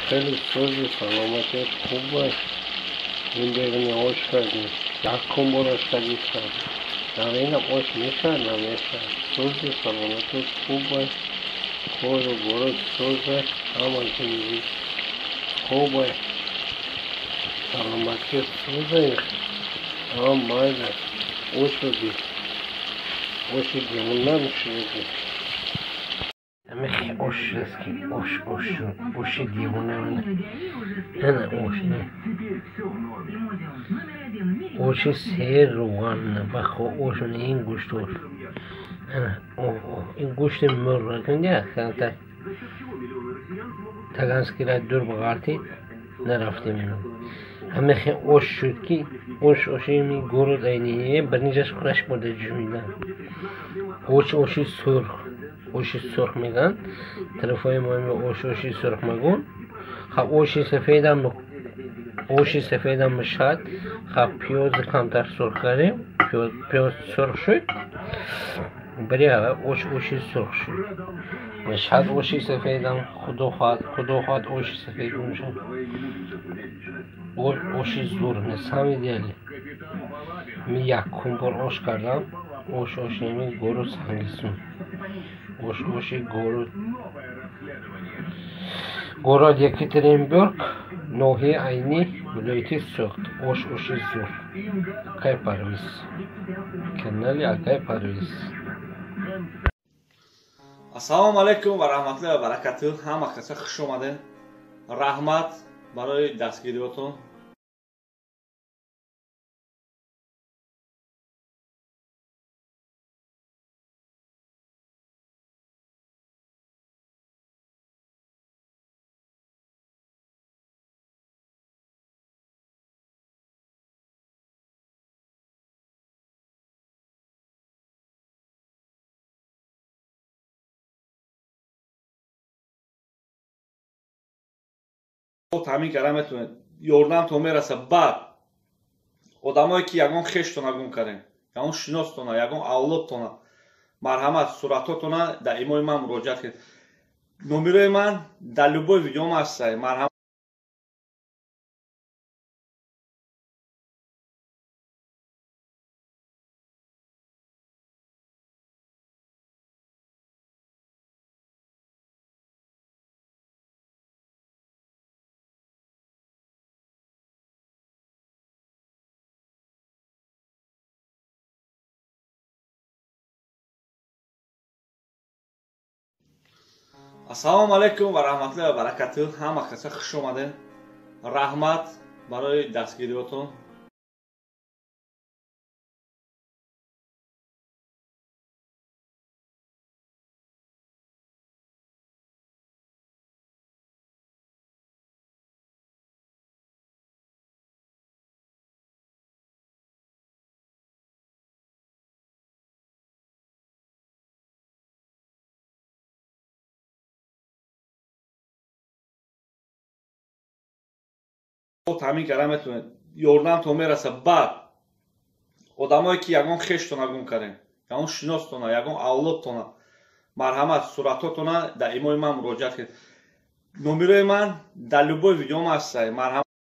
خیلی سوزی سلامتیت خوب باش. این بگنی آش کردی یکم براش کردیستم نوینم آش میشن سوزی سلامتیت خوب باش. خود و برد سوزه همه که میگی خوب باش. سلامتیت سوزه همه مایده آش بگی آشی دیمون نمیشه بگی همه آش رسکی آش دیوونه منه نه آش نه آش سیر روغن نه بخوا آش نه این گوشت آش این گوشت مر کنده تا تگانسکی را دور بغارتی نرفتیم همه خیلی آش شد که آشی می گرد اینیه برنیجاش خونش بوده جمیدن آشی سرخ میگن طرفای ما آشی سرخ میگن خب آشی سفیدم مشاد خب پیاز کمتر سرخ کردیم پیاز سرخ شد برای آشی سرخ شد مشاد آشی سفیدم خدا خواهد آشی سفیدم شد آشی زور نیست همه دیالی می یکم بار آش کردم آشی می گروه سنگیسون آشی گوراد یکی ترین برک نوحی اینی ولایتی سخت آشی زور اکای پرویز کنالی اکای پرویز. ассалому алайкум ва раҳматуллоҳи ва баракатуҳ. ҳама каса хуш омадед. раҳмат барои дастгириётон. тамин карда метавонед ёрдамтон мераса. баъд одамое ки ягон хештона гум кардем ягон шиностона ягон авлодтона марҳамат суратотона дар имои ман муроҷиат кунед. номерои ман дар любой видеом ҳастад. марҳамат ассалому алайкум ва раҳматуллоҳи ва баракатуҳ. ҳама каса хуш омадед. раҳмат барои дастгириётон. тамин карда метавонед ёрдамтон мераса. баъд одамое ки ягон хештона гум кардем ягон шиностона ягон авлодтона марҳамат суратотона дар имои ман муроҷиат кунед. номерои ман дар любой видеом ҳастад. марҳамат